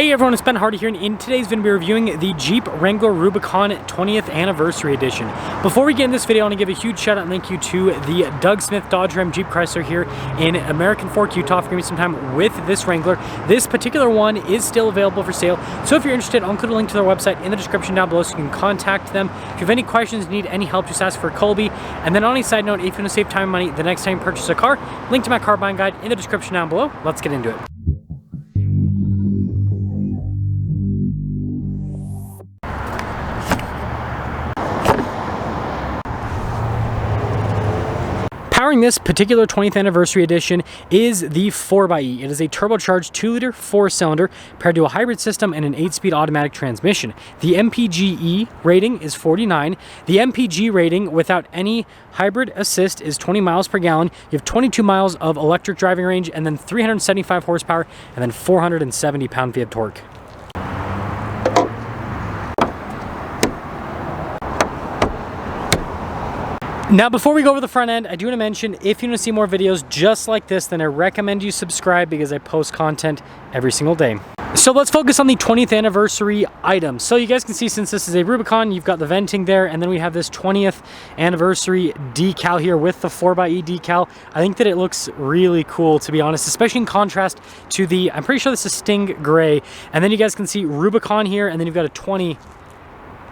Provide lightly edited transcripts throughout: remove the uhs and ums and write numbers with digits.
Hey everyone, it's Ben Hardy here, and in today's video we're reviewing the Jeep Wrangler Rubicon 20th Anniversary Edition. Before we get in this video, I want to give a huge shout out and thank you to the Doug Smith Dodge Ram Jeep Chrysler here in American Fork, Utah for giving me some time with this Wrangler. This particular one is still available for sale, so if you're interested, I'll include a link to their website in the description down below so you can contact them. If you have any questions, need any help, just ask for Colby. And then on a side note, if you want to save time and money the next time you purchase a car, link to my car buying guide in the description down below. Let's get into it. Powering this particular 20th anniversary edition is the 4xe. It is a turbocharged 2-liter 4-cylinder paired to a hybrid system and an 8-speed automatic transmission. The MPGe rating is 49. The MPG rating without any hybrid assist is 20 miles per gallon. You have 22 miles of electric driving range and then 375 horsepower and then 470 pound-feet of torque. Now, before we go over the front end, I do want to mention, if you want to see more videos just like this, then I recommend you subscribe because I post content every single day. So let's focus on the 20th anniversary items. So you guys can see, since this is a Rubicon, you've got the venting there, and then we have this 20th anniversary decal here with the 4xe decal. I think that it looks really cool, to be honest, especially in contrast to the, I'm pretty sure this is Sting Gray. And then you guys can see Rubicon here, and then you've got a 20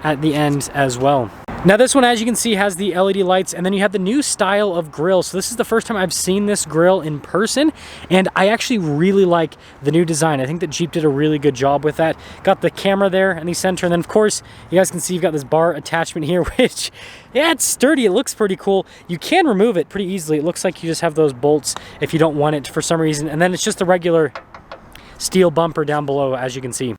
at the end as well. Now this one, as you can see, has the LED lights, and then you have the new style of grille. So this is the first time I've seen this grille in person, and I actually really like the new design. I think that Jeep did a really good job with that. Got the camera there in the center, and then of course, you guys can see you've got this bar attachment here, which, yeah, it's sturdy. It looks pretty cool. You can remove it pretty easily. It looks like you just have those bolts if you don't want it for some reason, and then it's just a regular steel bumper down below, as you can see.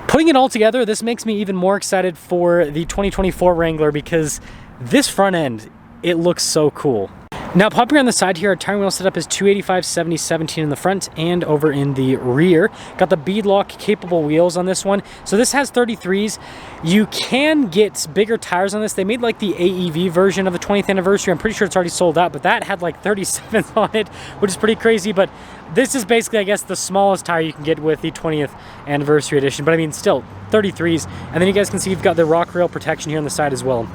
Putting it all together, this makes me even more excited for the 2024 Wrangler because this front end, it looks so cool. Now, popping on the side here, our tire wheel setup is 285/70/17 in the front and over in the rear. Got the beadlock capable wheels on this one. So this has 33s. You can get bigger tires on this. They made like the AEV version of the 20th anniversary. I'm pretty sure it's already sold out, but that had like 37s on it, which is pretty crazy. But this is basically, I guess, the smallest tire you can get with the 20th anniversary edition. But I mean, still 33s. And then you guys can see you've got the rock rail protection here on the side as well.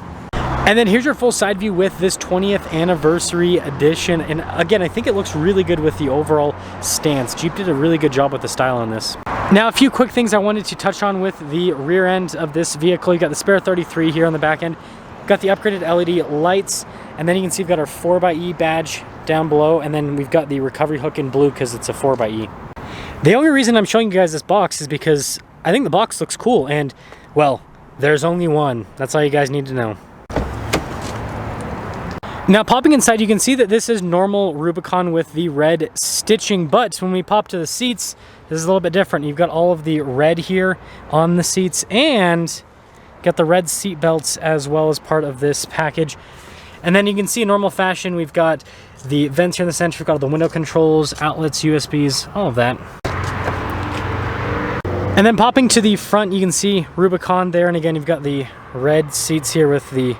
And then here's your full side view with this 20th anniversary edition. And again, I think it looks really good with the overall stance. Jeep did a really good job with the style on this. Now, a few quick things I wanted to touch on with the rear end of this vehicle. You got the spare 33 here on the back end. Got the upgraded LED lights. And then you can see we've got our 4xe badge down below. And then we've got the recovery hook in blue because it's a 4xe. The only reason I'm showing you guys this box is because I think the box looks cool. And, well, there's only one. That's all you guys need to know. Now, popping inside, you can see that this is normal Rubicon with the red stitching, but when we pop to the seats, this is a little bit different. You've got all of the red here on the seats, and got the red seat belts as well as part of this package. And then you can see in normal fashion, we've got the vents here in the center, we've got the window controls, outlets, USBs, all of that. And then popping to the front, you can see Rubicon there, and again, you've got the red seats here with the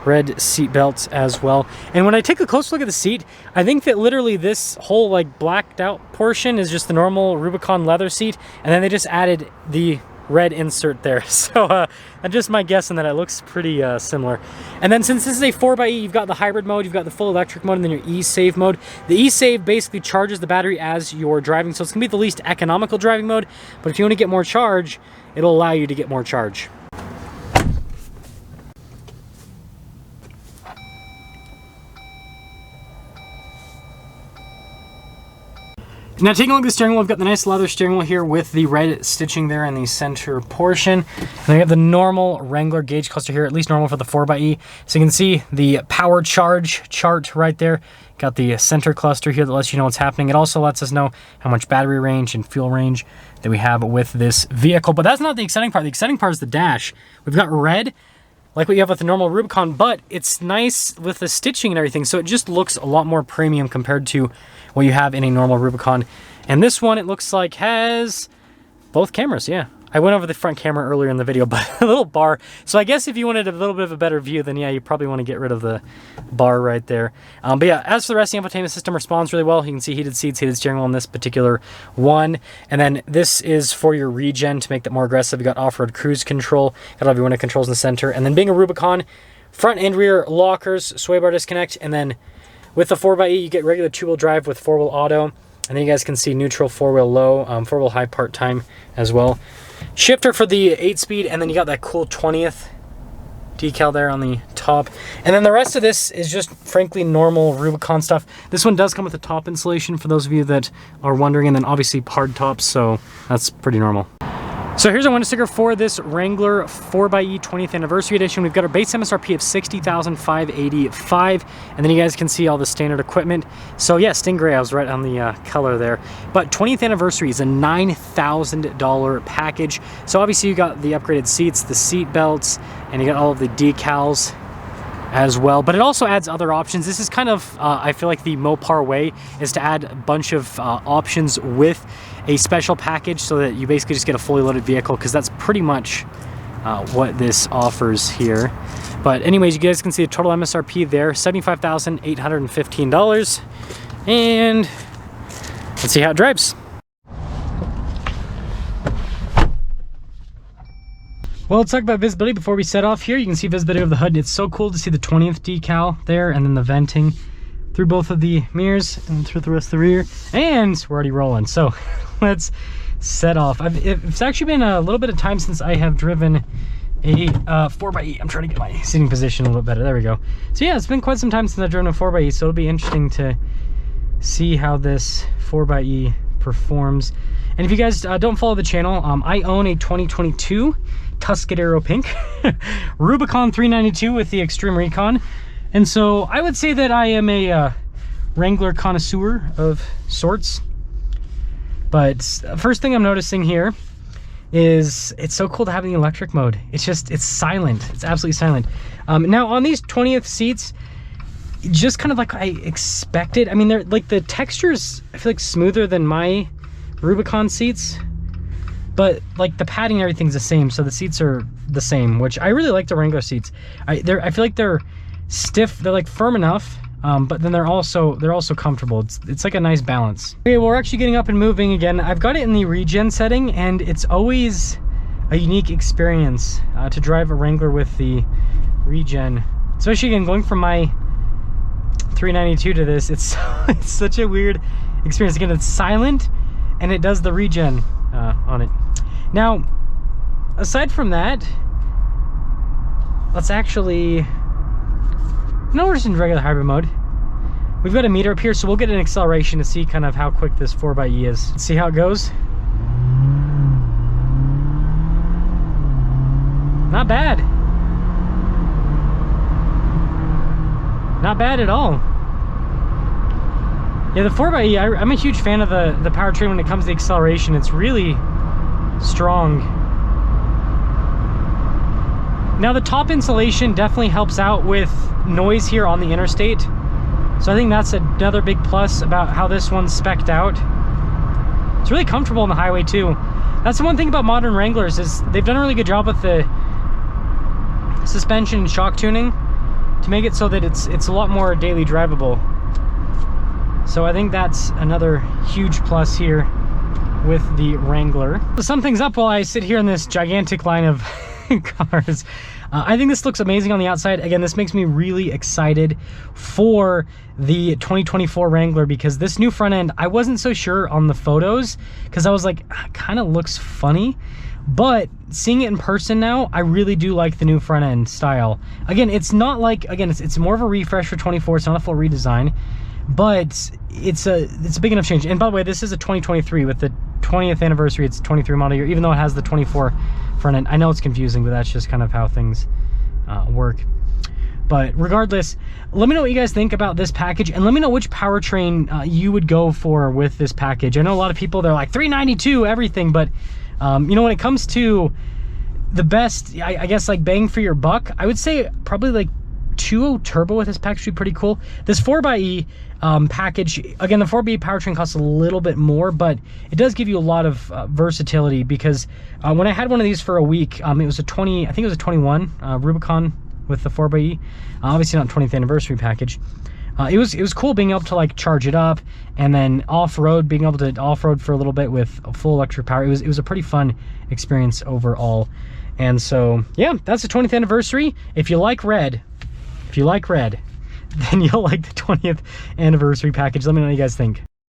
red seat belts as well. And when I take a close look at the seat, I think that literally this whole like blacked out portion is just the normal Rubicon leather seat, and then they just added the red insert there. So that's just my guess, and that it looks pretty similar. And then since this is a 4xe, you've got the hybrid mode, you've got the full electric mode, and then your e-save mode. The e-save basically charges the battery as you're driving, so it's gonna be the least economical driving mode, but if you want to get more charge, it'll allow you to get more charge. Now, taking a look at the steering wheel, we've got the nice leather steering wheel here with the red stitching there in the center portion. And then we have the normal Wrangler gauge cluster here, at least normal for the 4xe. So you can see the power charge chart right there. Got the center cluster here that lets you know what's happening. It also lets us know how much battery range and fuel range that we have with this vehicle. But that's not the exciting part. The exciting part is the dash. We've got red, like what you have with the normal Rubicon, but it's nice with the stitching and everything, so it just looks a lot more premium compared to what you have in a normal Rubicon. And this one, it looks like, has both cameras, yeah. I went over the front camera earlier in the video, but a little bar. So I guess if you wanted a little bit of a better view, then yeah, you probably want to get rid of the bar right there. But yeah, as for the rest, the infotainment system responds really well. You can see heated seats, heated steering wheel on this particular one. And then this is for your regen to make that more aggressive. You got off-road cruise control, got all of your window controls in the center. And then being a Rubicon, front and rear lockers, sway bar disconnect. And then with the 4xe, you get regular 2-wheel drive with 4-wheel auto. And then you guys can see neutral, 4-wheel low, 4-wheel high part-time as well. Shifter for the 8-speed, and then you got that cool 20th decal there on the top. And then the rest of this is just, frankly, normal Rubicon stuff. This one does come with a top insulation for those of you that are wondering, and then obviously hard tops, so that's pretty normal. So here's our window sticker for this Wrangler 4xe 20th anniversary edition. We've got our base MSRP of $60,585, and then you guys can see all the standard equipment. So yeah, Stingray, I was right on the color there. But 20th anniversary is a $9,000 package. So obviously you got the upgraded seats, the seat belts, and you got all of the decals as well, but it also adds other options. This is kind of, I feel like the Mopar way is to add a bunch of options with a special package so that you basically just get a fully loaded vehicle, because that's pretty much what this offers here. But anyways, you guys can see the total MSRP there, $75,815. And let's see how it drives. Well, let's talk about visibility before we set off here. You can see visibility of the hood, and it's so cool to see the 20th decal there, and then the venting through both of the mirrors and through the rest of the rear. And we're already rolling, so let's set off. It's actually been a little bit of time since I have driven a 4xe. I'm trying to get my sitting position a little bit better. There we go. So yeah, it's been quite some time since I've driven a 4xe, so it'll be interesting to see how this 4xe performs. And if you guys don't follow the channel, I own a 2022 Tuscadero Pink Rubicon 392 with the Extreme Recon. And so I would say that I am a Wrangler connoisseur of sorts. But first thing I'm noticing here is it's so cool to have the electric mode. It's silent. It's absolutely silent. Now on these 20th seats, just kind of like I expected. I mean, they're like, the textures, I feel like, smoother than my Rubicon seats, but like the padding and everything's the same, so the seats are the same, which I really like the Wrangler seats. I feel like they're stiff, they're like firm enough, but then they're also comfortable. It's like a nice balance. Okay, well, we're actually getting up and moving again. I've got it in the regen setting, and it's always a unique experience to drive a Wrangler with the regen, especially again going from my 392 to this. It's such a weird experience. Again, it's silent, and it does the regen on it. Now, aside from that, let's actually, we're just in regular hybrid mode. We've got a meter up here, so we'll get an acceleration to see kind of how quick this 4xe is. Let's see how it goes. Not bad. Not bad at all. Yeah, the 4xe, I'm a huge fan of the powertrain when it comes to acceleration. It's really strong. Now, the top insulation definitely helps out with noise here on the interstate. So I think that's another big plus about how this one's spec'd out. It's really comfortable on the highway too. That's the one thing about modern Wranglers, is they've done a really good job with the suspension and shock tuning to make it so that it's a lot more daily drivable. So I think that's another huge plus here with the Wrangler. To sum things up while I sit here in this gigantic line of cars, I think this looks amazing on the outside. Again, this makes me really excited for the 2024 Wrangler, because this new front end, I wasn't so sure on the photos, because I was like, it kind of looks funny. But seeing it in person now, I really do like the new front end style. Again, it's not like, again, it's more of a refresh for 24. It's not a full redesign, but it's a big enough change. And by the way, this is a 2023 with the 20th anniversary. It's 23 model year, even though it has the 24 front end. I know it's confusing, but that's just kind of how things work. But regardless, let me know what you guys think about this package, and let me know which powertrain you would go for with this package. I know a lot of people, they're like 392 everything, but you know, when it comes to the best, I guess, like bang for your buck, I would say probably like 2.0 turbo with this package would be pretty cool. This 4xe package, again, the 4xe powertrain costs a little bit more, but it does give you a lot of versatility, because when I had one of these for a week, it was a 20, I think it was a 21 Rubicon with the 4xe, obviously not 20th anniversary package. It was cool being able to like charge it up, and then off-road, being able to off-road for a little bit with full electric power. It was a pretty fun experience overall. And so yeah, that's the 20th anniversary. If you like red, then you'll like the 20th anniversary package. Let me know what you guys think.